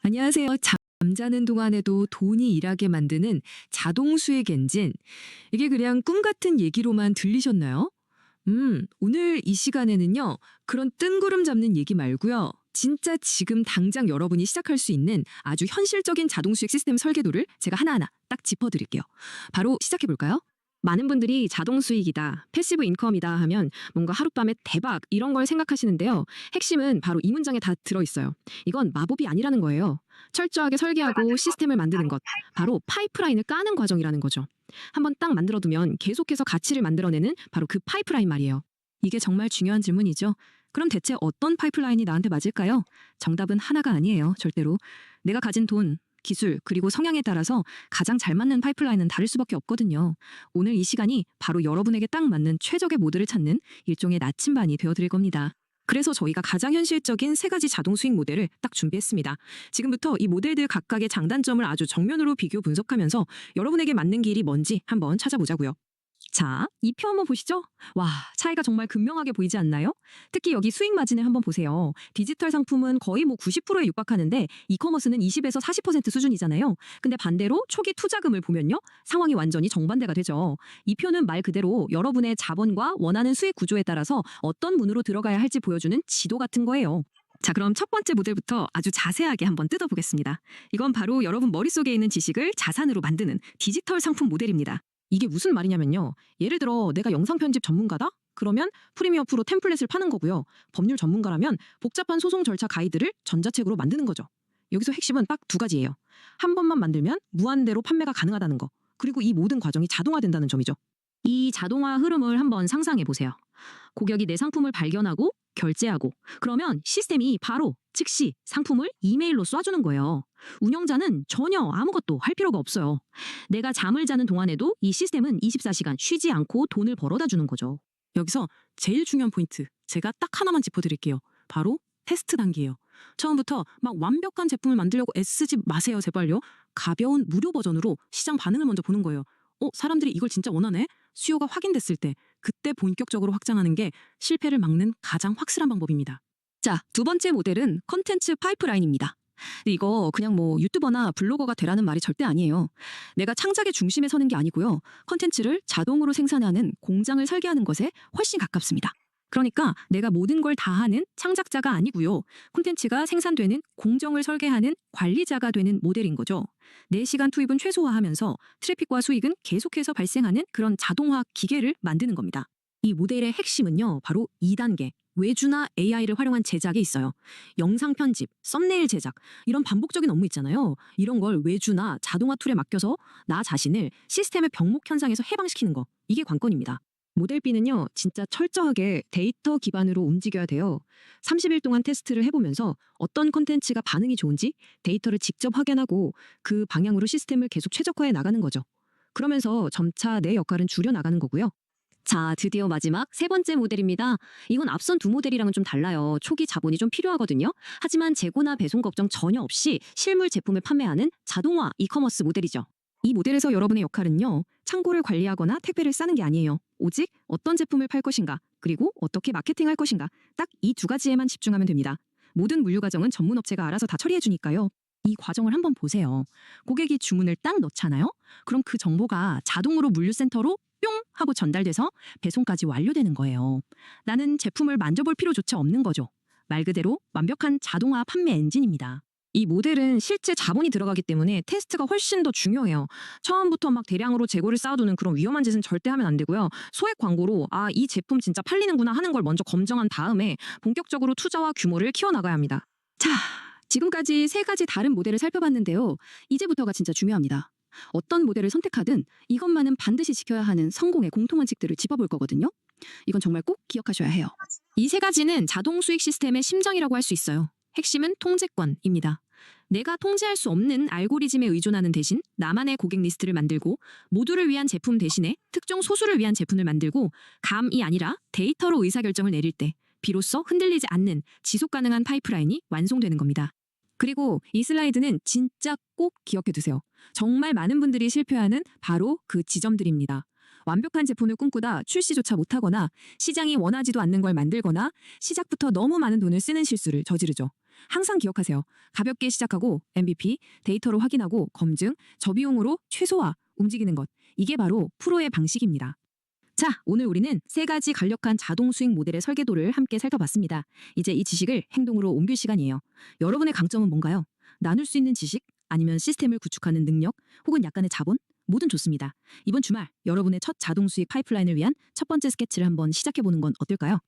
안녕하세요. 잠자는 동안에도 돈이 일하게 만드는 자동 수익 엔진. 이게 그냥 꿈 같은 얘기로만 들리셨나요? 오늘 이 시간에는요, 그런 뜬구름 잡는 얘기 말고요. 진짜 지금 당장 여러분이 시작할 수 있는 아주 현실적인 자동 수익 시스템 설계도를 제가 하나하나 딱 짚어드릴게요. 바로 시작해볼까요? 많은 분들이 자동 수익이다, 패시브 인컴이다 하면 뭔가 하룻밤에 대박 이런 걸 생각하시는데요. 핵심은 바로 이 문장에 다 들어있어요. 이건 마법이 아니라는 거예요. 철저하게 설계하고 시스템을 만드는 것, 바로 파이프라인을 까는 과정이라는 거죠. 한번 딱 만들어두면 계속해서 가치를 만들어내는 바로 그 파이프라인 말이에요. 이게 정말 중요한 질문이죠. 그럼 대체 어떤 파이프라인이 나한테 맞을까요? 정답은 하나가 아니에요, 절대로. 내가 가진 돈, 기술, 그리고 성향에 따라서 가장 잘 맞는 파이프라인은 다를 수밖에 없거든요. 오늘 이 시간이 바로 여러분에게 딱 맞는 최적의 모델을 찾는 일종의 나침반이 되어드릴 겁니다. 그래서 저희가 가장 현실적인 세 가지 자동 수익 모델을 딱 준비했습니다. 지금부터 이 모델들 각각의 장단점을 아주 정면으로 비교 분석하면서 여러분에게 맞는 길이 뭔지 한번 찾아보자고요. 자, 이 표 한번 보시죠. 와, 차이가 정말 극명하게 보이지 않나요? 특히 여기 수익 마진을 한번 보세요. 디지털 상품은 거의 90%에 육박하는데 이커머스는 20에서 40% 수준이잖아요. 근데 반대로 초기 투자금을 보면요, 상황이 완전히 정반대가 되죠. 이 표는 말 그대로 여러분의 자본과 원하는 수익 구조에 따라서 어떤 문으로 들어가야 할지 보여주는 지도 같은 거예요. 자, 그럼 첫 번째 모델부터 아주 자세하게 한번 뜯어보겠습니다. 이건 바로 여러분 머릿속에 있는 지식을 자산으로 만드는 디지털 상품 모델입니다. 이게 무슨 말이냐면요. 예를 들어 내가 영상 편집 전문가다? 그러면 프리미어 프로 템플릿을 파는 거고요. 법률 전문가라면 복잡한 소송 절차 가이드를 전자책으로 만드는 거죠. 여기서 핵심은 딱 두 가지예요. 한 번만 만들면 무한대로 판매가 가능하다는 거. 그리고 이 모든 과정이 자동화된다는 점이죠. 이 자동화 흐름을 한번 상상해 보세요. 고객이 내 상품을 발견하고 결제하고 그러면 시스템이 바로 즉시 상품을 이메일로 쏴주는 거예요. 운영자는 전혀 아무것도 할 필요가 없어요. 내가 잠을 자는 동안에도 이 시스템은 24시간 쉬지 않고 돈을 벌어다 주는 거죠. 여기서 제일 중요한 포인트, 제가 딱 하나만 짚어드릴게요. 바로 테스트 단계예요. 처음부터 막 완벽한 제품을 만들려고 애쓰지 마세요, 제발요. 가벼운 무료 버전으로 시장 반응을 먼저 보는 거예요. 사람들이 이걸 진짜 원하네? 수요가 확인됐을 때 그때 본격적으로 확장하는 게 실패를 막는 가장 확실한 방법입니다. 자, 두 번째 모델은 컨텐츠 파이프라인입니다. 근데 이거 그냥 유튜버나 블로거가 되라는 말이 절대 아니에요. 내가 창작의 중심에 서는 게 아니고요. 컨텐츠를 자동으로 생산하는 공장을 설계하는 것에 훨씬 가깝습니다. 그러니까 내가 모든 걸 다 하는 창작자가 아니고요. 콘텐츠가 생산되는 공정을 설계하는 관리자가 되는 모델인 거죠. 내 시간 투입은 최소화하면서 트래픽과 수익은 계속해서 발생하는 그런 자동화 기계를 만드는 겁니다. 이 모델의 핵심은요, 바로 2단계. 외주나 AI를 활용한 제작에 있어요. 영상 편집, 썸네일 제작, 이런 반복적인 업무 있잖아요. 이런 걸 외주나 자동화 툴에 맡겨서 나 자신을 시스템의 병목 현상에서 해방시키는 거. 이게 관건입니다. 모델 B는요, 진짜 철저하게 데이터 기반으로 움직여야 돼요. 30일 동안 테스트를 해보면서 어떤 콘텐츠가 반응이 좋은지 데이터를 직접 확인하고 그 방향으로 시스템을 계속 최적화해 나가는 거죠. 그러면서 점차 내 역할은 줄여나가는 거고요. 자, 드디어 마지막 세 번째 모델입니다. 이건 앞선 두 모델이랑은 좀 달라요. 초기 자본이 좀 필요하거든요. 하지만 재고나 배송 걱정 전혀 없이 실물 제품을 판매하는 자동화 이커머스 모델이죠. 이 모델에서 여러분의 역할은요, 창고를 관리하거나 택배를 싸는 게 아니에요. 오직 어떤 제품을 팔 것인가, 그리고 어떻게 마케팅할 것인가, 딱 이 두 가지에만 집중하면 됩니다. 모든 물류 과정은 전문 업체가 알아서 다 처리해 주니까요. 이 과정을 한번 보세요. 고객이 주문을 딱 넣잖아요. 그럼 그 정보가 자동으로 물류센터로 뿅 하고 전달돼서 배송까지 완료되는 거예요. 나는 제품을 만져볼 필요조차 없는 거죠. 말 그대로 완벽한 자동화 판매 엔진입니다. 이 모델은 실제 자본이 들어가기 때문에 테스트가 훨씬 더 중요해요. 처음부터 막 대량으로 재고를 쌓아두는 그런 위험한 짓은 절대 하면 안 되고요. 소액 광고로 이 제품 진짜 팔리는구나 하는 걸 먼저 검증한 다음에 본격적으로 투자와 규모를 키워나가야 합니다. 자, 지금까지 세 가지 다른 모델을 살펴봤는데요. 이제부터가 진짜 중요합니다. 어떤 모델을 선택하든 이것만은 반드시 지켜야 하는 성공의 공통원칙들을 짚어볼 거거든요. 이건 정말 꼭 기억하셔야 해요. 이 세 가지는 자동 수익 시스템의 심장이라고 할 수 있어요. 핵심은 통제권입니다. 내가 통제할 수 없는 알고리즘에 의존하는 대신 나만의 고객 리스트를 만들고 모두를 위한 제품 대신에 특정 소수를 위한 제품을 만들고 감이 아니라 데이터로 의사결정을 내릴 때 비로소 흔들리지 않는 지속 가능한 파이프라인이 완성되는 겁니다. 그리고 이 슬라이드는 진짜 꼭 기억해 두세요. 정말 많은 분들이 실패하는 바로 그 지점들입니다. 완벽한 제품을 꿈꾸다 출시조차 못하거나 시장이 원하지도 않는 걸 만들거나 시작부터 너무 많은 돈을 쓰는 실수를 저지르죠. 항상 기억하세요. 가볍게 시작하고 MVP, 데이터로 확인하고 검증, 저비용으로 최소화, 움직이는 것. 이게 바로 프로의 방식입니다. 자, 오늘 우리는 3가지 간략한 자동 수익 모델의 설계도를 함께 살펴봤습니다. 이제 이 지식을 행동으로 옮길 시간이에요. 여러분의 강점은 뭔가요? 나눌 수 있는 지식? 아니면 시스템을 구축하는 능력? 혹은 약간의 자본? 뭐든 좋습니다. 이번 주말 여러분의 첫 자동 수익 파이프라인을 위한 첫 번째 스케치를 한번 시작해보는 건 어떨까요?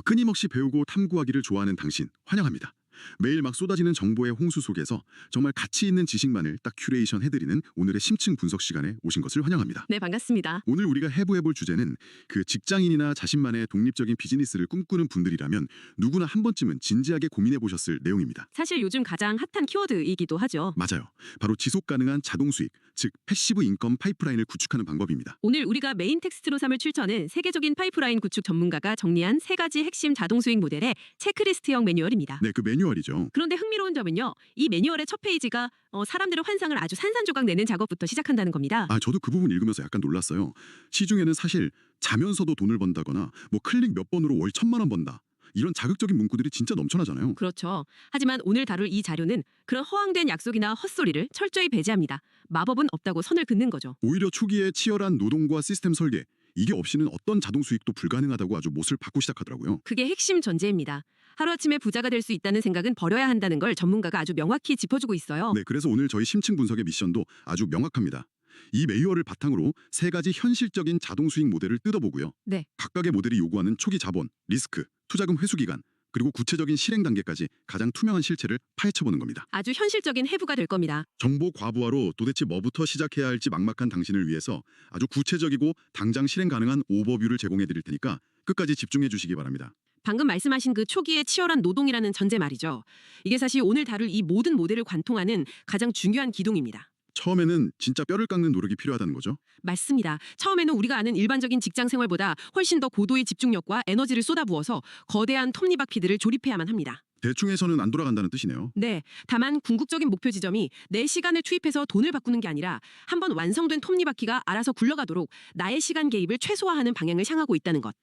끊임없이 배우고 탐구하기를 좋아하는 당신 환영합니다. 매일 막 쏟아지는 정보의 홍수 속에서 정말 가치 있는 지식만을 딱 큐레이션 해드리는 오늘의 심층 분석 시간에 오신 것을 환영합니다. 네, 반갑습니다. 오늘 우리가 해부해볼 주제는 그 직장인이나 자신만의 독립적인 비즈니스를 꿈꾸는 분들이라면 누구나 한 번쯤은 진지하게 고민해보셨을 내용입니다. 사실 요즘 가장 핫한 키워드이기도 하죠. 맞아요. 바로 지속가능한 자동 수익, 즉 패시브 인컴 파이프라인을 구축하는 방법입니다. 오늘 우리가 메인 텍스트로 삼을 출처는 세계적인 파이프라인 구축 전문가가 정리한 3가지 핵심 자동 수익 모델의 체크리스트형 매뉴얼입니다. 네, 그 매뉴얼이죠. 그런데 흥미로운 점은요. 이 매뉴얼의 첫 페이지가 사람들의 환상을 아주 산산조각 내는 작업부터 시작한다는 겁니다. 저도 그 부분 읽으면서 약간 놀랐어요. 시중에는 사실 자면서도 돈을 번다거나 뭐 클릭 몇 번으로 월 1,000만 원 번다. 이런 자극적인 문구들이 진짜 넘쳐나잖아요. 그렇죠. 하지만 오늘 다룰 이 자료는 그런 허황된 약속이나 헛소리를 철저히 배제합니다. 마법은 없다고 선을 긋는 거죠. 오히려 초기에 치열한 노동과 시스템 설계, 이게 없이는 어떤 자동 수익도 불가능하다고 아주 못을 박고 시작하더라고요. 그게 핵심 전제입니다. 하루아침에 부자가 될 수 있다는 생각은 버려야 한다는 걸 전문가가 아주 명확히 짚어주고 있어요. 네, 그래서 오늘 저희 심층 분석의 미션도 아주 명확합니다. 이 매뉴얼을 바탕으로 3가지 현실적인 자동 수익 모델을 뜯어보고요. 네. 각각의 모델이 요구하는 초기 자본, 리스크, 투자금 회수 기간, 그리고 구체적인 실행 단계까지 가장 투명한 실체를 파헤쳐보는 겁니다. 아주 현실적인 해부가 될 겁니다. 정보 과부하로 도대체 뭐부터 시작해야 할지 막막한 당신을 위해서 아주 구체적이고 당장 실행 가능한 오버뷰를 제공해 드릴 테니까 끝까지 집중해 주시기 바랍니다. 방금 말씀하신 그 초기의 치열한 노동이라는 전제 말이죠. 이게 사실 오늘 다룰 이 모든 모델을 관통하는 가장 중요한 기둥입니다. 처음에는 진짜 뼈를 깎는 노력이 필요하다는 거죠. 맞습니다. 처음에는 우리가 아는 일반적인 직장 생활보다 훨씬 더 고도의 집중력과 에너지를 쏟아부어서 거대한 톱니바퀴들을 조립해야만 합니다. 대충 해서는 안 돌아간다는 뜻이네요. 네, 다만 궁극적인 목표 지점이 내 시간을 투입해서 돈을 바꾸는 게 아니라 한번 완성된 톱니바퀴가 알아서 굴러가도록 나의 시간 개입을 최소화하는 방향을 향하고 있다는 것.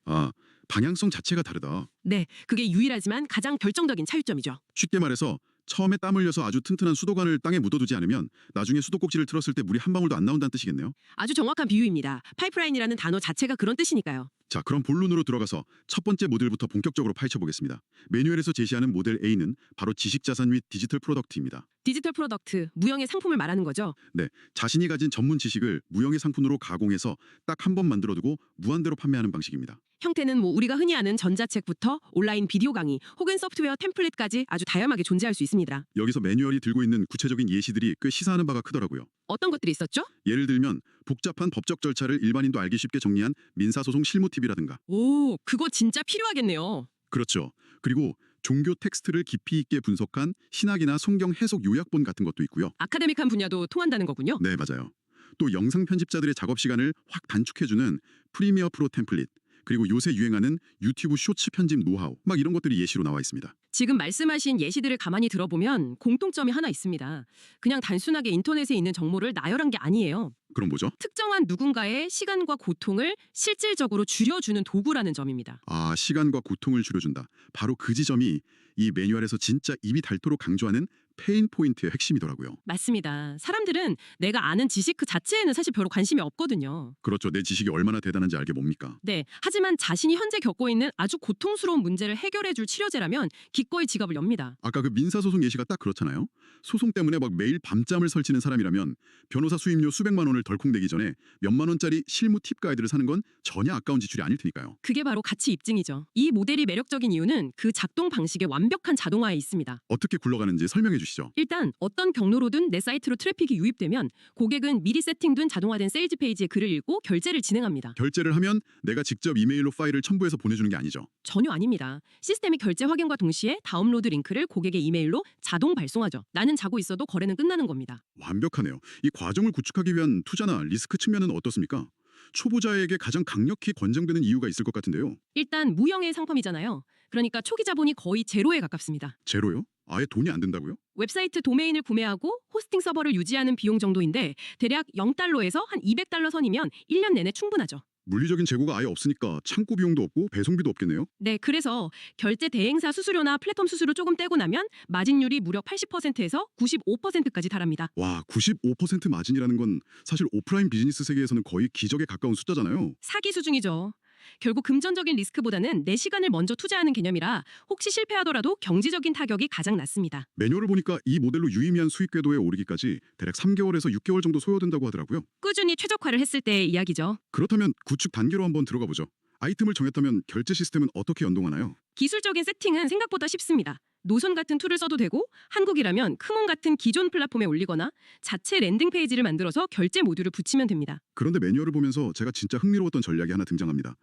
방향성 자체가 다르다. 네, 그게 유일하지만 가장 결정적인 차이점이죠. 쉽게 말해서 처음에 땀 흘려서 아주 튼튼한 수도관을 땅에 묻어두지 않으면 나중에 수도꼭지를 틀었을 때 물이 한 방울도 안 나온다는 뜻이겠네요. 아주 정확한 비유입니다. 파이프라인이라는 단어 자체가 그런 뜻이니까요. 자, 그럼 본론으로 들어가서 첫 번째 모델부터 본격적으로 파헤쳐보겠습니다. 매뉴얼에서 제시하는 모델 A는 바로 지식자산 및 디지털 프로덕트입니다. 디지털 프로덕트, 무형의 상품을 말하는 거죠. 네, 자신이 가진 전문 지식을 무형의 상품으로 가공해서 딱 한 번 만들어두고 무한대로 판매하는 방식입니다. 형태는 우리가 흔히 아는 전자책부터 온라인 비디오 강의 혹은 소프트웨어 템플릿까지 아주 다양하게 존재할 수 있습니다. 여기서 매뉴얼이 들고 있는 구체적인 예시들이 꽤 시사하는 바가 크더라고요. 어떤 것들이 있었죠? 예를 들면 복잡한 법적 절차를 일반인도 알기 쉽게 정리한 민사소송 실무 팁이라든가. 오, 그거 진짜 필요하겠네요. 그렇죠. 그리고 종교 텍스트를 깊이 있게 분석한 신학이나 성경 해석 요약본 같은 것도 있고요. 아카데믹한 분야도 통한다는 거군요. 네, 맞아요. 또 영상 편집자들의 작업 시간을 확 단축해주는 프리미어 프로 템플릿, 그리고 요새 유행하는 유튜브 쇼츠 편집 노하우, 막 이런 것들이 예시로 나와 있습니다. 지금 말씀하신 예시들을 가만히 들어보면 공통점이 하나 있습니다. 그냥 단순하게 인터넷에 있는 정보를 나열한 게 아니에요. 그럼 뭐죠? 특정한 누군가의 시간과 고통을 실질적으로 줄여주는 도구라는 점입니다. 시간과 고통을 줄여준다. 바로 그 지점이 이 매뉴얼에서 진짜 입이 닳도록 강조하는 페인 포인트의 핵심이더라고요. 맞습니다. 사람들은 내가 아는 지식 그 자체에는 사실 별로 관심이 없거든요. 그렇죠. 내 지식이 얼마나 대단한지 알게 뭡니까? 네, 하지만 자신이 현재 겪고 있는 아주 고통스러운 문제를 해결해줄 치료제라면 기꺼이 지갑을 엽니다. 아까 그 민사소송 예시가 딱 그렇잖아요. 소송 때문에 막 매일 밤잠을 설치는 사람이라면 변호사 수임료 수백만 원을 덜컥 내기 전에 몇만 원짜리 실무 팁 가이드를 사는 건 전혀 아까운 지출이 아닐 테니까요. 그게 바로 가치 입증이죠. 이 모델이 매력적인 이유는 그 작동 방식의 완벽한 자동화에 있습니다. 어떻게 굴러가는지 설명해 주시죠. 일단 어떤 경로로든 내 사이트로 트래픽이 유입되면 고객은 미리 세팅된 자동화된 세일즈 페이지에 글을 읽고 결제를 진행합니다. 결제를 하면 내가 직접 이메일로 파일을 첨부해서 보내주는 게 아니죠. 전혀 아닙니다. 시스템이 결제 확인과 동시에 다운로드 링크를 고객의 이메일로 자동 발송하죠. 나는 자고 있어도 거래는 끝나는 겁니다. 완벽하네요. 이 과정을 구축하기 위한 투자나 리스크 측면은 어떻습니까? 초보자에게 가장 강력히 권장되는 이유가 있을 것 같은데요. 일단 무형의 상품이잖아요. 그러니까 초기 자본이 거의 제로에 가깝습니다. 제로요? 아예 돈이 안 든다고요? 웹사이트 도메인을 구매하고 호스팅 서버를 유지하는 비용 정도인데 대략 0달러에서 한 200달러 선이면 1년 내내 충분하죠. 물리적인 재고가 아예 없으니까 창고 비용도 없고 배송비도 없겠네요. 네, 그래서 결제 대행사 수수료나 플랫폼 수수료 조금 떼고 나면 마진율이 무려 80%에서 95%까지 달합니다. 와, 95% 마진이라는 건 사실 오프라인 비즈니스 세계에서는 거의 기적에 가까운 숫자잖아요. 사기 수중이죠. 결국 금전적인 리스크보다는 내 시간을 먼저 투자하는 개념이라 혹시 실패하더라도 경제적인 타격이 가장 낮습니다. 매뉴얼을 보니까 이 모델로 유의미한 수익 궤도에 오르기까지 대략 3개월에서 6개월 정도 소요된다고 하더라고요. 꾸준히 최적화를 했을 때의 이야기죠. 그렇다면 구축 단계로 한번 들어가 보죠. 아이템을 정했다면 결제 시스템은 어떻게 연동하나요? 기술적인 세팅은 생각보다 쉽습니다. 노선 같은 툴을 써도 되고 한국이라면 크몬 같은 기존 플랫폼에 올리거나 자체 랜딩 페이지를 만들어서 결제 모듈을 붙이면 됩니다. 그런데 매뉴얼을 보면서 제가 진짜 흥미로웠던 전략이 하나 등장합니다.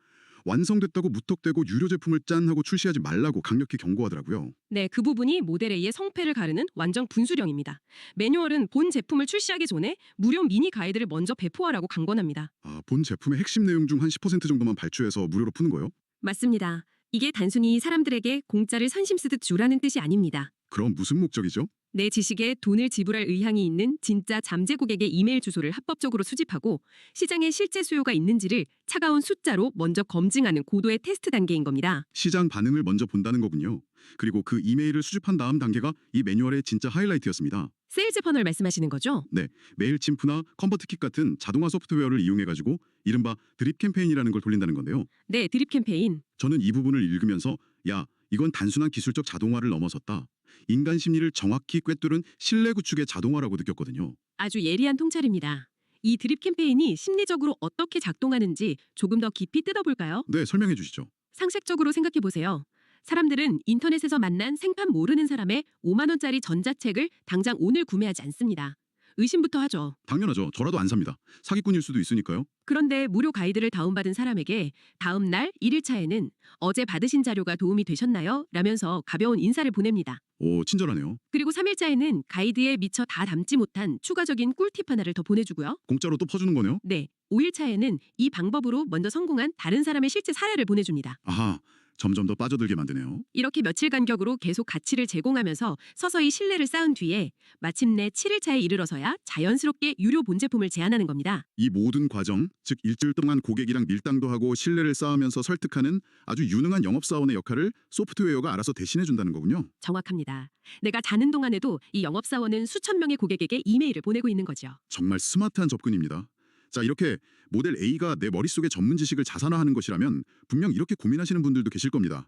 완성됐다고 무턱대고 유료 제품을 짠 하고 출시하지 말라고 강력히 경고하더라고요. 네, 그 부분이 모델 A의 성패를 가르는 완전 분수령입니다. 매뉴얼은 본 제품을 출시하기 전에 무료 미니 가이드를 먼저 배포하라고 강권합니다. 아, 본 제품의 핵심 내용 중 한 10% 정도만 발췌해서 무료로 푸는 거요? 맞습니다. 이게 단순히 사람들에게 공짜를 선심 쓰듯 주라는 뜻이 아닙니다. 그럼 무슨 목적이죠? 내 지식에 돈을 지불할 의향이 있는 진짜 잠재 고객의 이메일 주소를 합법적으로 수집하고 시장에 실제 수요가 있는지를 차가운 숫자로 먼저 검증하는 고도의 테스트 단계인 겁니다. 시장 반응을 먼저 본다는 거군요. 그리고 그 이메일을 수집한 다음 단계가 이 매뉴얼의 진짜 하이라이트였습니다. 세일즈 퍼널 말씀하시는 거죠? 메일침프나 컨버트킷 같은 자동화 소프트웨어를 이용해가지고 이른바 드립 캠페인이라는 걸 돌린다는 건데요. 네, 드립 캠페인. 저는 이 부분을 읽으면서 야, 이건 단순한 기술적 자동화를 넘어섰다. 인간 심리를 정확히 꿰뚫은 신뢰 구축의 자동화라고 느꼈거든요. 아주 예리한 통찰입니다. 이 드립 캠페인이 심리적으로 어떻게 작동하는지 조금 더 깊이 뜯어볼까요? 네, 설명해 주시죠. 상식적으로 생각해 보세요. 사람들은 인터넷에서 만난 생판 모르는 사람의 5만 원짜리 전자책을 당장 오늘 구매하지 않습니다. 의심부터 하죠. 당연하죠. 저라도 안 삽니다. 사기꾼일 수도 있으니까요. 그런데 무료 가이드를 다운받은 사람에게 다음 날 1일차에는 어제 받으신 자료가 도움이 되셨나요? 라면서 가벼운 인사를 보냅니다. 오, 친절하네요. 그리고 3일차에는 가이드에 미처 다 담지 못한 추가적인 꿀팁 하나를 더 보내주고요. 공짜로 또 퍼주는 거네요. 네, 5일차에는 이 방법으로 먼저 성공한 다른 사람의 실제 사례를 보내줍니다. 아하, 점점 더 빠져들게 만드네요. 이렇게 며칠 간격으로 계속 가치를 제공하면서 서서히 신뢰를 쌓은 뒤에 마침내 7일차에 이르러서야 자연스럽게 유료 본 제품을 제안하는 겁니다. 이 모든 과정, 즉 일주일 동안 고객이랑 밀당도 하고 신뢰를 쌓으면서 설득하는 아주 유능한 영업사원의 역할을 소프트웨어가 알아서 대신해 준다는 거군요. 정확합니다. 내가 자는 동안에도 이 영업사원은 수천 명의 고객에게 이메일을 보내고 있는 거죠. 정말 스마트한 접근입니다. 자, 이렇게 모델 A가 내 머릿속의 전문 지식을 자산화하는 것이라면 분명 이렇게 고민하시는 분들도 계실 겁니다.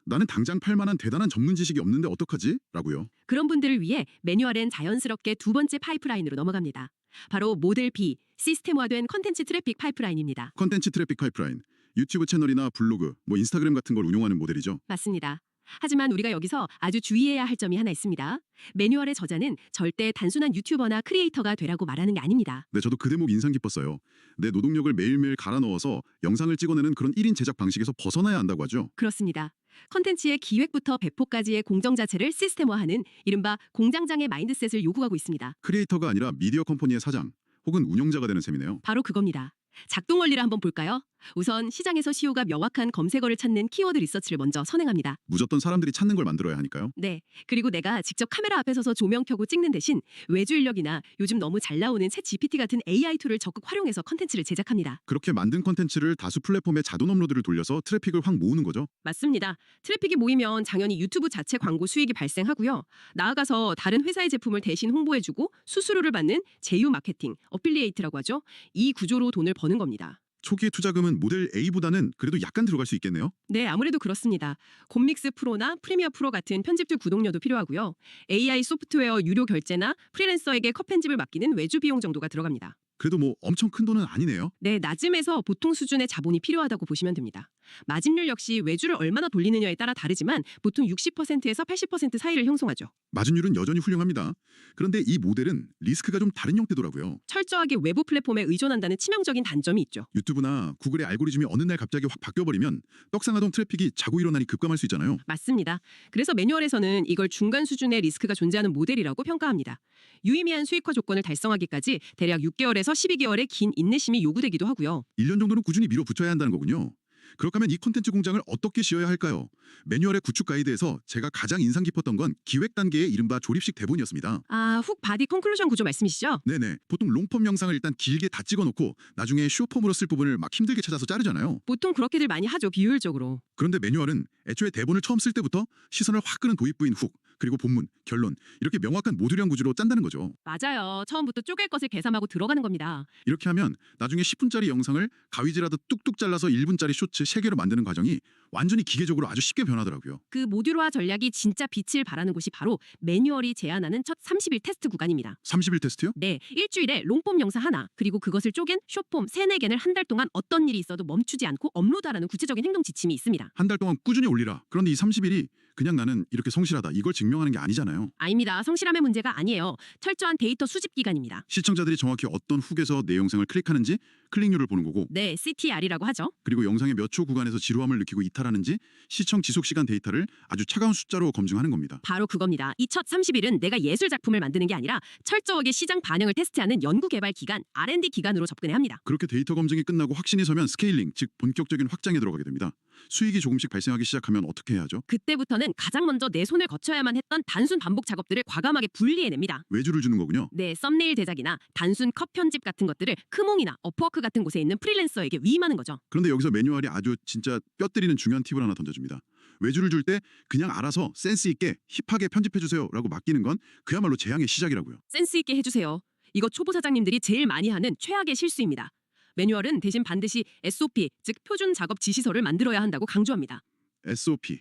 나는 당장 팔 만한 대단한 전문 지식이 없는데 어떡하지? 라고요. 그런 분들을 위해 매뉴얼은 자연스럽게 두 번째 파이프라인으로 넘어갑니다. 바로 모델 B, 시스템화된 컨텐츠 트래픽 파이프라인입니다. 컨텐츠 트래픽 파이프라인, 유튜브 채널이나 블로그, 인스타그램 같은 걸 운용하는 모델이죠. 맞습니다. 하지만 우리가 여기서 아주 주의해야 할 점이 하나 있습니다. 매뉴얼의 저자는 절대 단순한 유튜버나 크리에이터가 되라고 말하는 게 아닙니다. 네, 저도 그 대목 인상 깊었어요. 내 노동력을 매일매일 갈아 넣어서 영상을 찍어내는 그런 1인 제작 방식에서 벗어나야 한다고 하죠. 그렇습니다. 컨텐츠의 기획부터 배포까지의 공정 자체를 시스템화하는 이른바 공장장의 마인드셋을 요구하고 있습니다. 크리에이터가 아니라 미디어 컴퍼니의 사장 혹은 운영자가 되는 셈이네요. 바로 그겁니다. 작동 원리를 한번 볼까요? 우선 시장에서 시효가 명확한 검색어를 찾는 키워드 리서치를 먼저 선행합니다. 무조건 사람들이 찾는 걸 만들어야 하니까요. 네. 그리고 내가 직접 카메라 앞에 서서 조명 켜고 찍는 대신 외주 인력이나 요즘 너무 잘 나오는 챗 GPT 같은 AI 툴을 적극 활용해서 컨텐츠를 제작합니다. 그렇게 만든 컨텐츠를 다수 플랫폼에 자동 업로드를 돌려서 트래픽을 확 모으는 거죠. 맞습니다. 트래픽이 모이면 당연히 유튜브 자체 광고 수익이 발생하고요. 나아가서 다른 회사의 제품을 대신 홍보해주고 수수료를 받는 제휴 마케팅, 어필리에이트라고 하죠. 이 구조로 돈을 버는 겁니다. 초기의 투자금은 모델 A보다는 그래도 약간 들어갈 수 있겠네요. 네, 아무래도 그렇습니다. 콤믹스 프로나 프리미어 프로 같은 편집들 구독료도 필요하고요. AI 소프트웨어 유료 결제나 프리랜서에게 컷 편집을 맡기는 외주 비용 정도가 들어갑니다. 그래도 엄청 큰 돈은 아니네요. 네, 낮음에서 보통 수준의 자본이 필요하다고 보시면 됩니다. 마진율 역시 외주를 얼마나 돌리느냐에 따라 다르지만 보통 60%에서 80% 사이를 형성하죠. 마진율은 여전히 훌륭합니다. 그런데 이 모델은 리스크가 좀 다른 형태더라고요. 철저하게 외부 플랫폼에 의존한다는 치명적인 단점이 있죠. 유튜브나 구글의 알고리즘이 어느 날 갑자기 확 바뀌어버리면 떡상하던 트래픽이 자고 일어나니 급감할 수 있잖아요. 맞습니다. 그래서 매뉴얼에서는 이걸 중간 수준의 리스크가 존재하는 모델이라고 평가합니다. 유의미한 수익화 조건을 달성하기까지 대략 6개월에서 12개월의 긴 인내심이 요구되기도 하고요. 1년 정도는 꾸준히 밀어붙여야 한다는 거군요. 그렇다면 이 콘텐츠 공장을 어떻게 지어야 할까요? 매뉴얼의 구축 가이드에서 제가 가장 인상 깊었던 건 기획 단계의 이른바 조립식 대본이었습니다. 아, 훅 바디 컨클루전 구조 말씀이시죠? 네네. 보통 롱폼 영상을 일단 길게 다 찍어놓고 나중에 숏폼으로 쓸 부분을 막 힘들게 찾아서 자르잖아요. 보통 그렇게들 많이 하죠, 비효율적으로. 그런데 매뉴얼은 애초에 대본을 처음 쓸 때부터 시선을 확 끄는 도입부인 훅, 그리고 본문, 결론 이렇게 명확한 모듈형 구조로 짠다는 거죠. 맞아요. 처음부터 쪼갤 것을 계산하고 들어가는 겁니다. 이렇게 하면 나중에 10분짜리 영상을 가위질하듯 뚝뚝 잘라서 1분짜리 쇼츠 3개로 만드는 과정이 완전히 기계적으로 아주 쉽게 변하더라고요. 그 모듈화 전략이 진짜 빛을 발하는 곳이 바로 매뉴얼이 제안하는 첫 30일 테스트 구간입니다. 30일 테스트요? 네, 일주일에 롱폼 영상 하나, 그리고 그것을 쪼갠 숏폼 3-4개를 한 달 동안 어떤 일이 있어도 멈추지 않고 업로드하라는 구체적인 행동 지침이 있습니다. 한 달 동안 꾸준히 올리라. 그런데 이 30일이 그냥 나는 이렇게 성실하다 이걸 증명하는 게 아니잖아요. 아닙니다. 성실함의 문제가 아니에요. 철저한 데이터 수집 기간입니다. 시청자들이 정확히 어떤 훅에서 내 영상을 클릭하는지 클릭률을 보는 거고, 네, CTR이라고 하죠. 그리고 영상의 몇 초 구간에서 지루함을 느끼고 이탈하는지 시청 지속 시간 데이터를 아주 차가운 숫자로 검증하는 겁니다. 바로 그겁니다. 이 첫 30일은 내가 예술 작품을 만드는 게 아니라 철저하게 시장 반영을 테스트하는 연구 개발 기간, R&D 기간으로 접근해야 합니다. 그렇게 데이터 검증이 끝나고 확신이 서면 스케일링, 즉 본격적인 확장에 들어가게 됩니다. 수익이 조금씩 발생하기 시작하면 어떻게 해야죠? 그때부터는 가장 먼저 내 손을 거쳐야만 했던 단순 반복 작업들을 과감하게 분리해냅니다. 외주를 주는 거군요. 네, 썸네일 제작이나 단순 컷 편집 같은 것들을 크몽이나 업워크 같은 곳에 있는 프리랜서에게 위임하는 거죠. 그런데 여기서 매뉴얼이 아주 진짜 뼈 때리는 중요한 팁을 하나 던져줍니다. 외주를 줄 때 그냥 알아서 센스 있게 힙하게 편집해주세요 라고 맡기는 건 그야말로 재앙의 시작이라고요. 센스 있게 해주세요. 이거 초보 사장님들이 제일 많이 하는 최악의 실수입니다. 매뉴얼은 대신 반드시 SOP, 즉 표준 작업 지시서를 만들어야 한다고 강조합니다. SOP,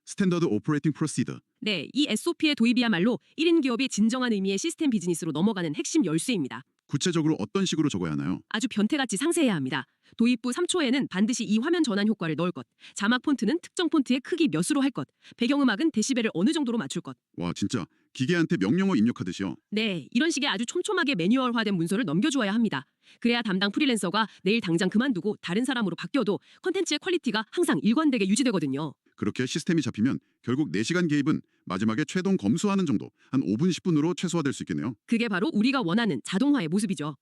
스탠더드 오퍼레이팅 프로시더. 네, 이 SOP의 도입이야말로 1인 기업이 진정한 의미의 시스템 비즈니스로 넘어가는 핵심 열쇠입니다. 구체적으로 어떤 식으로 적어야 하나요? 아주 변태같이 상세해야 합니다. 도입부 3초에는 반드시 이 화면 전환 효과를 넣을 것, 자막 폰트는 특정 폰트의 크기 몇으로 할 것, 배경음악은 데시벨을 어느 정도로 맞출 것. 와 진짜 기계한테 명령어 입력하듯이요. 네, 이런 식의 아주 촘촘하게 매뉴얼화된 문서를 넘겨주어야 합니다. 그래야 담당 프리랜서가 내일 당장 그만두고 다른 사람으로 바뀌어도 컨텐츠의 퀄리티가 항상 일관되게 유지되거든요. 그렇게 시스템이 잡히면 결국 4시간 개입은 마지막에 최종 검수하는 정도 한 5분 10분으로 최소화될 수 있겠네요. 그게 바로 우리가 원하는 자동화의 모습이죠.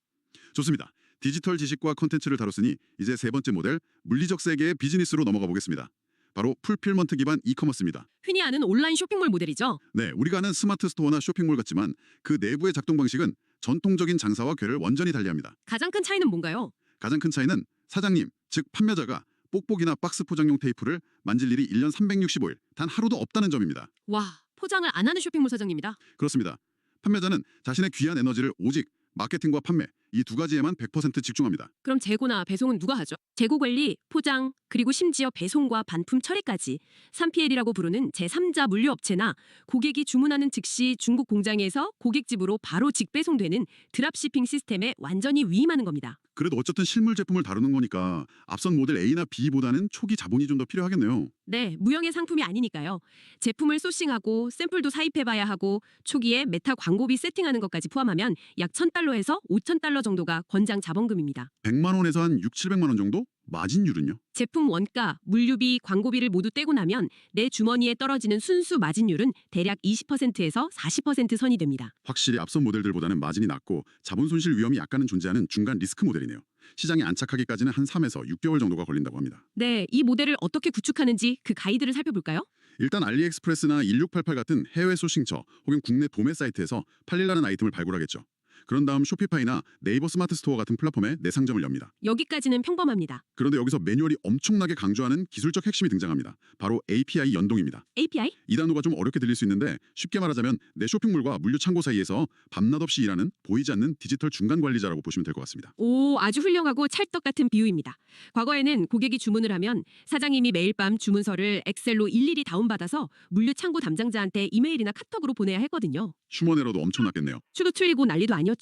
좋습니다. 디지털 지식과 콘텐츠를 다뤘으니 이제 세 번째 모델 물리적 세계의 비즈니스로 넘어가 보겠습니다. 바로 풀필먼트 기반 이커머스입니다. 흔히 아는 온라인 쇼핑몰 모델이죠. 네, 우리가 아는 스마트 스토어나 쇼핑몰 같지만 그 내부의 작동 방식은 전통적인 장사와 궤를 완전히 달리합니다. 가장 큰 차이는 뭔가요? 가장 큰 차이는 사장님, 즉 판매자가 뽁뽁이나 박스 포장용 테이프를 만질 일이 1년 365일 단 하루도 없다는 점입니다. 와, 포장을 안 하는 쇼핑몰 사장님이다. 그렇습니다. 판매자는 자신의 귀한 에너지를 오직 마케팅과 판매 이 두 가지에만 100% 집중합니다. 그럼 재고나 배송은 누가 하죠? 재고 관리, 포장, 그리고 심지어 배송과 반품 처리까지 3PL이라고 부르는 제3자 물류업체나 고객이 주문하는 즉시 중국 공장에서 고객 집으로 바로 직배송되는 드랍시핑 시스템에 완전히 위임하는 겁니다. 그래도 어쨌든 실물 제품을 다루는 거니까 앞선 모델 A나 B보다는 초기 자본이 좀 더 필요하겠네요. 네, 무형의 상품이 아니니까요. 제품을 소싱하고 샘플도 사입해봐야 하고 초기에 메타 광고비 세팅하는 것까지 포함하면 약 $1,000에서 $5,000 정도가 권장 자본금입니다. 100만 원에서 한 6, 700만 원 정도? 마진율은요? 제품 원가, 물류비, 광고비를 모두 떼고 나면 내 주머니에 떨어지는 순수 마진율은 대략 20%에서 40% 선이 됩니다. 확실히 앞선 모델들보다는 마진이 낮고 자본 손실 위험이 약간은 존재하는 중간 리스크 모델이네요. 시장에 안착하기까지는 한 3에서 6개월 정도가 걸린다고 합니다. 네, 이 모델을 어떻게 구축하는지 그 가이드를 살펴볼까요? 일단 알리익스프레스나 1688 같은 해외 소싱처 혹은 국내 도매 사이트에서 팔릴라는 아이템을 발굴하겠죠. 그런 다음 쇼피파이나 네이버 스마트 스토어 같은 플랫폼에 내 상점을 엽니다. 여기까지는 평범합니다. 그런데 여기서 매뉴얼이 엄청나게 강조하는 기술적 핵심이 등장합니다. 바로 API 연동입니다. API? 이 단어가 좀 어렵게 들릴 수 있는데 쉽게 말하자면 내 쇼핑몰과 물류 창고 사이에서 밤낮 없이 일하는 보이지 않는 디지털 중간 관리자라고 보시면 될 것 같습니다. 오, 아주 훌륭하고 찰떡 같은 비유입니다. 과거에는 고객이 주문을 하면 사장님이 매일 밤 주문서를 엑셀로 일일이 다운받아서 물류 창고 담당자한테 이메일이나 카톡으로 보내야 했거든요. 휴먼 에러도 엄청났겠네요. 추도 틀리고 난리도 아니었죠.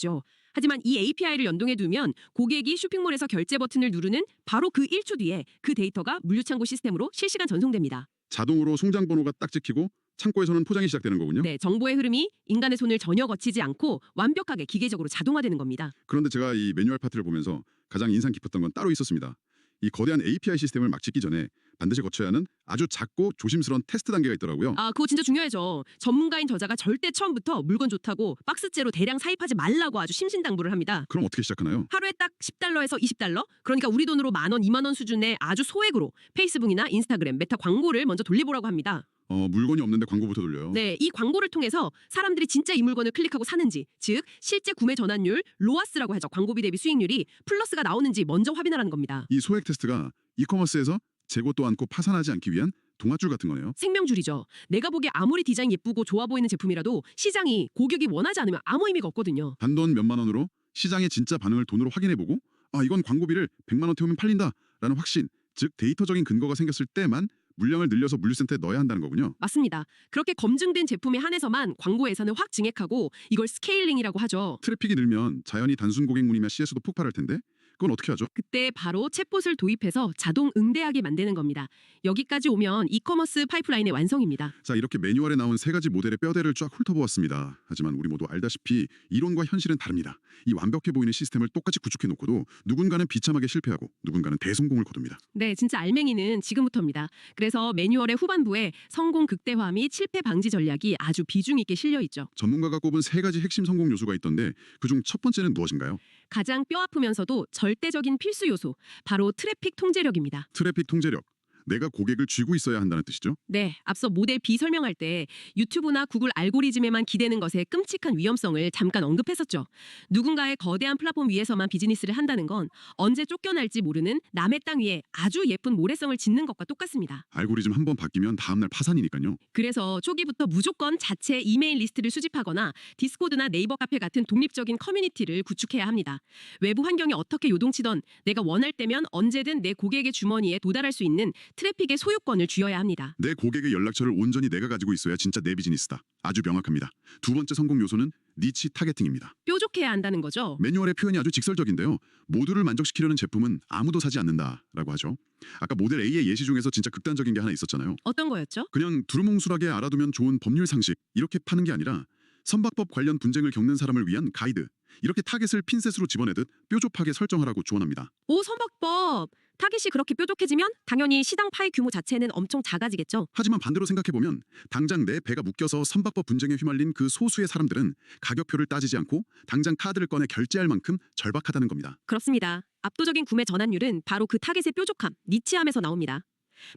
하지만 이 API를 연동해 두면 고객이 쇼핑몰에서 결제 버튼을 누르는 바로 그 1초 뒤에 그 데이터가 물류창고 시스템으로 실시간 전송됩니다. 자동으로 송장 번호가 딱 찍히고 창고에서는 포장이 시작되는 거군요. 네, 정보의 흐름이 인간의 손을 전혀 거치지 않고 완벽하게 기계적으로 자동화되는 겁니다. 그런데 제가 이 매뉴얼 파트를 보면서 가장 인상 깊었던 건 따로 있었습니다. 이 거대한 API 시스템을 막 짓기 전에 반드시 거쳐야 하는 아주 작고 조심스러운 테스트 단계가 있더라고요. 아, 그거 진짜 중요해져. 전문가인 저자가 절대 처음부터 물건 좋다고 박스째로 대량 사입하지 말라고 아주 심신당부를 합니다. 그럼 어떻게 시작하나요? 하루에 딱 10달러에서 20달러? 그러니까 우리 돈으로 10,000원, 20,000원 수준의 아주 소액으로 페이스북이나 인스타그램, 메타 광고를 먼저 돌려보라고 합니다. 물건이 없는데 광고부터 돌려요. 네, 이 광고를 통해서 사람들이 진짜 이 물건을 클릭하고 사는지, 즉 실제 구매 전환율, 로아스라고 하죠. 광고비 대비 수익률이 플러스가 나오는지 먼저 확인하라는 겁니다. 이 소액 테스트가 이커머스에서 재고도 않고 파산하지 않기 위한 동아줄 같은 거네요. 생명줄이죠. 내가 보기에 아무리 디자인 예쁘고 좋아 보이는 제품이라도 시장이 고객이 원하지 않으면 아무 의미가 없거든요. 단돈 몇만 원으로 시장의 진짜 반응을 돈으로 확인해보고 이건 광고비를 100만 원 태우면 팔린다라는 확신, 즉 데이터적인 근거가 생겼을 때만 물량을 늘려서 물류센터에 넣어야 한다는 거군요. 맞습니다. 그렇게 검증된 제품에 한해서만 광고 예산을 확 증액하고 이걸 스케일링이라고 하죠. 트래픽이 늘면 자연히 단순 고객 문이면 CS도 폭발할 텐데 그건 어떻게 하죠? 그때 바로 챗봇을 도입해서 자동 응대하게 만드는 겁니다. 여기까지 오면 이커머스 파이프라인의 완성입니다. 자, 이렇게 매뉴얼에 나온 세 가지 모델의 뼈대를 쫙 훑어보았습니다. 하지만 우리 모두 알다시피 이론과 현실은 다릅니다. 이 완벽해 보이는 시스템을 똑같이 구축해 놓고도 누군가는 비참하게 실패하고 누군가는 대성공을 거둡니다. 네, 진짜 알맹이는 지금부터입니다. 그래서 매뉴얼의 후반부에 성공 극대화 및 실패 방지 전략이 아주 비중 있게 실려 있죠. 전문가가 꼽은 세 가지 핵심 성공 요소가 있던데 그중 첫 번째는 무엇인가요? 가장 뼈아프면서도 절대적인 필수 요소, 바로 트래픽 통제력입니다. 트래픽 통제력. 내가 고객을 쥐고 있어야 한다는 뜻이죠? 네, 앞서 모델 B 설명할 때 유튜브나 구글 알고리즘에만 기대는 것의 끔찍한 위험성을 잠깐 언급했었죠. 누군가의 거대한 플랫폼 위에서만 비즈니스를 한다는 건 언제 쫓겨날지 모르는 남의 땅 위에 아주 예쁜 모래성을 짓는 것과 똑같습니다. 알고리즘 한 번 바뀌면 다음날 파산이니까요. 그래서 초기부터 무조건 자체 이메일 리스트를 수집하거나 디스코드나 네이버 카페 같은 독립적인 커뮤니티를 구축해야 합니다. 외부 환경이 어떻게 요동치던 내가 원할 때면 언제든 내 고객의 주머니에 도달할 수 있는 트래픽의 소유권을 쥐어야 합니다. 내 고객의 연락처를 온전히 내가 가지고 있어야 진짜 내 비즈니스다. 아주 명확합니다. 두 번째 성공 요소는 니치 타겟팅입니다. 뾰족해야 한다는 거죠. 매뉴얼의 표현이 아주 직설적인데요. 모두를 만족시키려는 제품은 아무도 사지 않는다라고 하죠. 아까 모델 A의 예시 중에서 진짜 극단적인 게 하나 있었잖아요. 어떤 거였죠? 그냥 두루뭉술하게 알아두면 좋은 법률 상식 이렇게 파는 게 아니라 선박법 관련 분쟁을 겪는 사람을 위한 가이드, 이렇게 타겟을 핀셋으로 집어내듯 뾰족하게 설정하라고 조언합니다. 오, 선박법! 타깃이 그렇게 뾰족해지면 당연히 시장 파이 규모 자체는 엄청 작아지겠죠. 하지만 반대로 생각해보면 당장 내 배가 묶여서 선박법 분쟁에 휘말린 그 소수의 사람들은 가격표를 따지지 않고 당장 카드를 꺼내 결제할 만큼 절박하다는 겁니다. 그렇습니다. 압도적인 구매 전환율은 바로 그 타깃의 뾰족함, 니치함에서 나옵니다.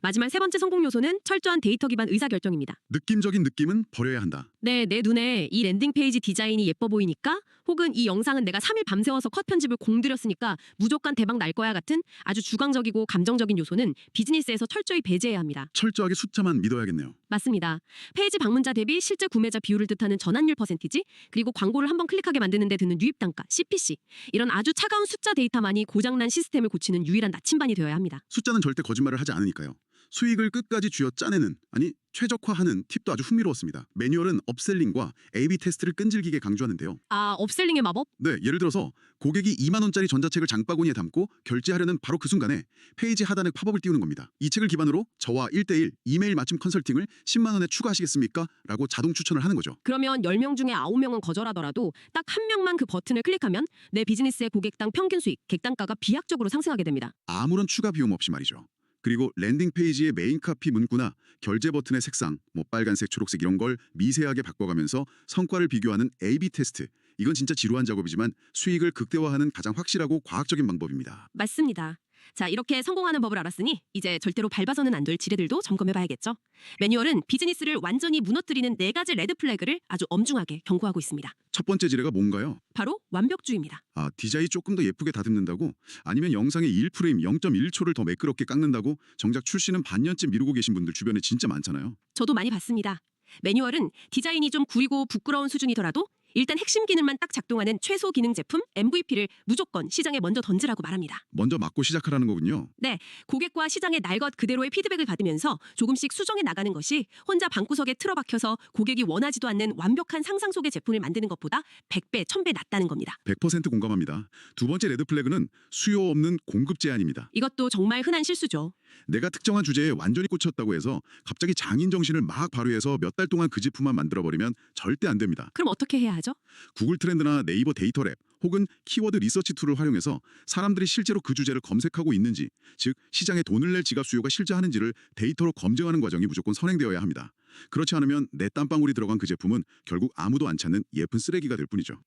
마지막 세 번째 성공 요소는 철저한 데이터 기반 의사결정입니다. 느낌적인 느낌은 버려야 한다. 네, 내 눈에 이 랜딩 페이지 디자인이 예뻐 보이니까, 혹은 이 영상은 내가 3일 밤새워서 컷 편집을 공들였으니까 무조건 대박 날 거야 같은 아주 주관적이고 감정적인 요소는 비즈니스에서 철저히 배제해야 합니다. 철저하게 숫자만 믿어야겠네요. 맞습니다. 페이지 방문자 대비 실제 구매자 비율을 뜻하는 전환율 퍼센티지, 그리고 광고를 한번 클릭하게 만드는 데 드는 유입 단가, CPC, 이런 아주 차가운 숫자 데이터만이 고장난 시스템을 고치는 유일한 나침반이 되어야 합니다. 숫자는 절대 거짓말을 하지 않으니까요. 수익을 끝까지 쥐어 짜내는, 아니 최적화하는 팁도 아주 흥미로웠습니다. 매뉴얼은 업셀링과 A/B 테스트를 끈질기게 강조하는데요. 아, 업셀링의 마법? 네, 예를 들어서 고객이 2만 원짜리 전자책을 장바구니에 담고 결제하려는 바로 그 순간에 페이지 하단에 팝업을 띄우는 겁니다. 이 책을 기반으로 저와 1:1 이메일 맞춤 컨설팅을 10만 원에 추가하시겠습니까? 라고 자동 추천을 하는 거죠. 그러면 10명 중에 9명은 거절하더라도 딱 한 명만 그 버튼을 클릭하면 내 비즈니스의 고객당 평균 수익, 객단가가 비약적으로 상승하게 됩니다. 아무런 추가 비용 없이 말이죠. 그리고 랜딩 페이지의 메인 카피 문구나 결제 버튼의 색상, 빨간색, 초록색 이런 걸 미세하게 바꿔가면서 성과를 비교하는 A/B 테스트. 이건 진짜 지루한 작업이지만 수익을 극대화하는 가장 확실하고 과학적인 방법입니다. 맞습니다. 자, 이렇게 성공하는 법을 알았으니 이제 절대로 밟아서는 안 될 지뢰들도 점검해봐야겠죠. 매뉴얼은 비즈니스를 완전히 무너뜨리는 4가지 레드 플래그를 아주 엄중하게 경고하고 있습니다. 첫 번째 지뢰가 뭔가요? 바로 완벽주의입니다. 디자인이 조금 더 예쁘게 다듬는다고? 아니면 영상의 1프레임 0.1초를 더 매끄럽게 깎는다고? 정작 출시는 반년쯤 미루고 계신 분들 주변에 진짜 많잖아요. 저도 많이 봤습니다. 매뉴얼은 디자인이 좀 구리고 부끄러운 수준이더라도 일단 핵심 기능만 딱 작동하는 최소 기능 제품 MVP를 무조건 시장에 먼저 던지라고 말합니다. 먼저 맞고 시작하라는 거군요. 네, 고객과 시장의 날 것 그대로의 피드백을 받으면서 조금씩 수정해 나가는 것이 혼자 방구석에 틀어박혀서 고객이 원하지도 않는 완벽한 상상 속의 제품을 만드는 것보다 100배, 1000배 낫다는 겁니다. 100% 공감합니다. 두 번째 레드 플래그는 수요 없는 공급 제한입니다. 이것도 정말 흔한 실수죠. 내가 특정한 주제에 완전히 꽂혔다고 해서 갑자기 장인 정신을 막 발휘해서 몇 달 동안 그 제품만 만들어버리면 절대 안 됩니다. 그럼 어떻게 해야 하죠? 구글 트렌드나 네이버 데이터 랩 혹은 키워드 리서치 툴을 활용해서 사람들이 실제로 그 주제를 검색하고 있는지, 즉 시장에 돈을 낼 지갑 수요가 실제하는지를 데이터로 검증하는 과정이 무조건 선행되어야 합니다. 그렇지 않으면 내 땀방울이 들어간 그 제품은 결국 아무도 안 찾는 예쁜 쓰레기가 될 뿐이죠.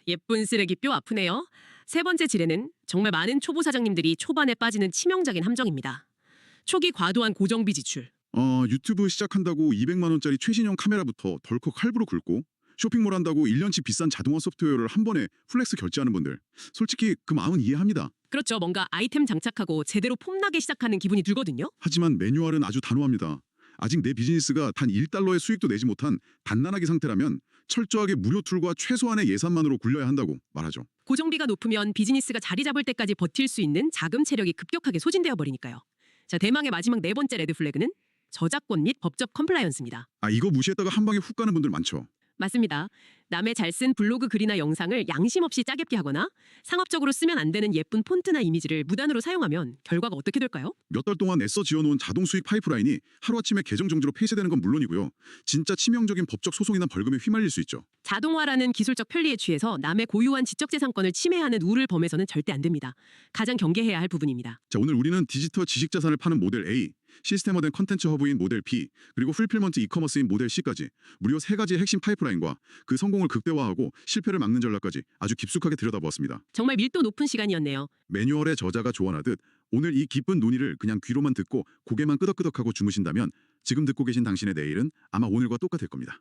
예쁜 쓰레기 뼈 아프네요. 세 번째 지뢰는 정말 많은 초보 사장님들이 초반에 빠지는 치명적인 함정입니다. 초기 과도한 고정비 지출. 유튜브 시작한다고 200만 원짜리 최신형 카메라부터 덜컥 할부로 긁고 쇼핑몰 한다고 1년치 비싼 자동화 소프트웨어를 한 번에 플렉스 결제하는 분들, 솔직히 그 마음은 이해합니다. 그렇죠. 뭔가 아이템 장착하고 제대로 폼나게 시작하는 기분이 들거든요. 하지만 매뉴얼은 아주 단호합니다. 아직 내 비즈니스가 단 1달러의 수익도 내지 못한 갓난아기 상태라면 철저하게 무료 툴과 최소한의 예산만으로 굴려야 한다고 말하죠. 고정비가 높으면 비즈니스가 자리 잡을 때까지 버틸 수 있는 자금 체력이 급격하게 소진되어 버리니까요. 자, 대망의 마지막 네 번째 레드 플래그는 저작권 및 법적 컴플라이언스입니다. 이거 무시했다가 한 방에 훅 가는 분들 많죠. 맞습니다. 남의 잘 쓴 블로그 글이나 영상을 양심 없이 짜깁기 하거나 상업적으로 쓰면 안 되는 예쁜 폰트나 이미지를 무단으로 사용하면 결과가 어떻게 될까요? 몇 달 동안 애써 지어놓은 자동 수익 파이프라인이 하루아침에 계정 정지로 폐쇄되는 건 물론이고요. 진짜 치명적인 법적 소송이나 벌금에 휘말릴 수 있죠. 자동화라는 기술적 편리에 취해서 남의 고유한 지적재산권을 침해하는 우를 범해서는 절대 안 됩니다. 가장 경계해야 할 부분입니다. 자, 오늘 우리는 디지털 지식자산을 파는 모델 A, 시스템화된 컨텐츠 허브인 모델 B, 그리고 풀필먼트 이커머스인 모델 C까지 무려 세 가지의 핵심 파이프라인과 그 성공을 극대화하고 실패를 막는 전략까지 아주 깊숙하게 들여다보았습니다. 정말 밀도 높은 시간이었네요. 매뉴얼의 저자가 조언하듯 오늘 이 깊은 논의를 그냥 귀로만 듣고 고개만 끄덕끄덕하고 주무신다면 지금 듣고 계신 당신의 내일은 아마 오늘과 똑같을 겁니다.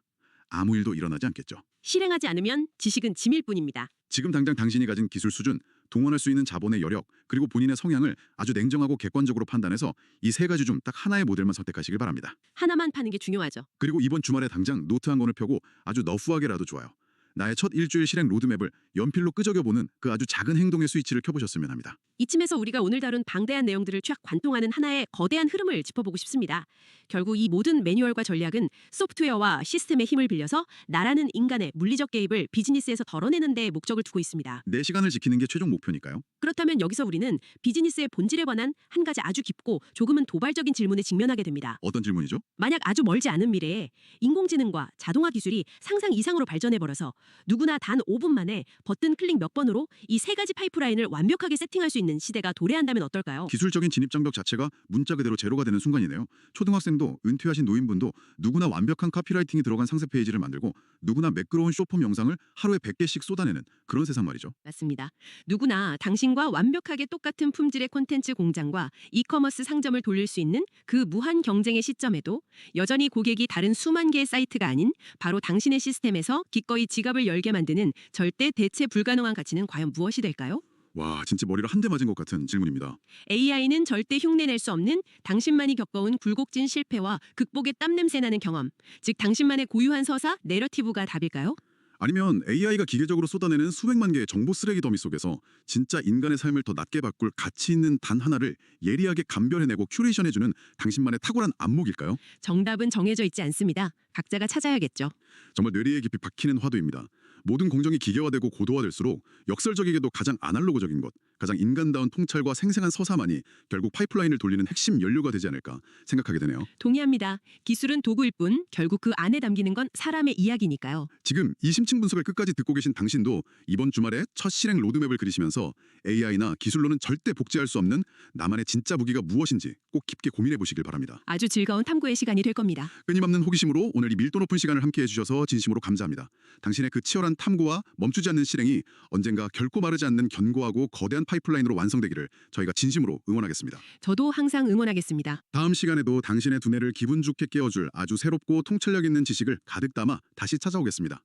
아무 일도 일어나지 않겠죠. 실행하지 않으면 지식은 짐일 뿐입니다. 지금 당장 당신이 가진 기술 수준, 동원할 수 있는 자본의 여력, 그리고 본인의 성향을 아주 냉정하고 객관적으로 판단해서 이 세 가지 중 딱 하나의 모델만 선택하시길 바랍니다. 하나만 파는 게 중요하죠. 그리고 이번 주말에 당장 노트 한 권을 펴고 아주 너프하게라도 좋아요. 나의 첫 일주일 실행 로드맵을 연필로 끄적여보는 그 아주 작은 행동의 스위치를 켜보셨으면 합니다. 이쯤에서 우리가 오늘 다룬 방대한 내용들을 쫙 관통하는 하나의 거대한 흐름을 짚어보고 싶습니다. 결국 이 모든 매뉴얼과 전략은 소프트웨어와 시스템의 힘을 빌려서 나라는 인간의 물리적 개입을 비즈니스에서 덜어내는 데 목적을 두고 있습니다. 내 시간을 지키는 게 최종 목표니까요. 그렇다면 여기서 우리는 비즈니스의 본질에 관한 한 가지 아주 깊고 조금은 도발적인 질문에 직면하게 됩니다. 어떤 질문이죠? 만약 아주 멀지 않은 미래에 인공지능과 자동화 기술이 상상 이상으로 발전해버려서 누구나 단 5분 만에 버튼 클릭 몇 번으로 이 세 가지 파이프라인을 완벽하게 세팅할 수 있는 시대가 도래한다면 어떨까요? 기술적인 진입장벽 자체가 문자 그대로 제로가 되는 순간이네요. 초등학생도 은퇴하신 노인분도 누구나 완벽한 카피라이팅이 들어간 상세 페이지를 만들고 누구나 매끄러운 쇼폼 영상을 하루에 100개씩 쏟아내는 그런 세상 말이죠. 맞습니다. 누구나 당신과 완벽하게 똑같은 품질의 콘텐츠 공장과 이커머스 상점을 돌릴 수 있는 그 무한 경쟁의 시점에도 여전히 고객이 다른 수만 개의 사이트가 아닌 바로 당신의 시스템에서 기꺼이 지갑을 열게 만드는 절대 대체 불가능한 가치는 과연 무엇이 될까요? 와, 진짜 머리를 한 대 맞은 것 같은 질문입니다. AI는 절대 흉내낼 수 없는 당신만이 겪어온 굴곡진 실패와 극복의 땀냄새 나는 경험, 즉 당신만의 고유한 서사, 내러티브가 답일까요? 아니면 AI가 기계적으로 쏟아내는 수백만 개의 정보 쓰레기 더미 속에서 진짜 인간의 삶을 더 낮게 바꿀 가치 있는 단 하나를 예리하게 감별해내고 큐레이션해주는 당신만의 탁월한 안목일까요? 정답은 정해져 있지 않습니다. 각자가 찾아야겠죠. 정말 뇌리에 깊이 박히는 화두입니다. 모든 공정이 기계화되고 고도화될수록 역설적이게도 가장 아날로그적인 것, 가장 인간다운 통찰과 생생한 서사만이 결국 파이프라인을 돌리는 핵심 연료가 되지 않을까 생각하게 되네요. 동의합니다. 기술은 도구일 뿐 결국 그 안에 담기는 건 사람의 이야기니까요. 지금 이 심층 분석을 끝까지 듣고 계신 당신도 이번 주말에 첫 실행 로드맵을 그리시면서 AI나 기술로는 절대 복제할 수 없는 나만의 진짜 무기가 무엇인지 꼭 깊게 고민해 보시길 바랍니다. 아주 즐거운 탐구의 시간이 될 겁니다. 끊임없는 호기심으로 오늘 이 밀도 높은 시간을 함께해 주셔서 진심으로 감사합니다. 당신의 그 치열한 탐구와 멈추지 않는 실행이 언젠가 결코 마르지 않는 견고하고 거대한 파이프라인으로 완성되기를 저희가 진심으로 응원하겠습니다. 저도 항상 응원하겠습니다. 다음 시간에도 당신의 두뇌를 기분 좋게 깨워줄 아주 새롭고 통찰력 있는 지식을 가득 담아 다시 찾아오겠습니다.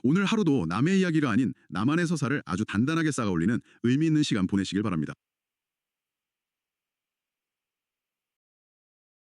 오늘 하루도 남의 이야기가 아닌 나만의 서사를 아주 단단하게 쌓아 올리는 의미 있는 시간 보내시길 바랍니다.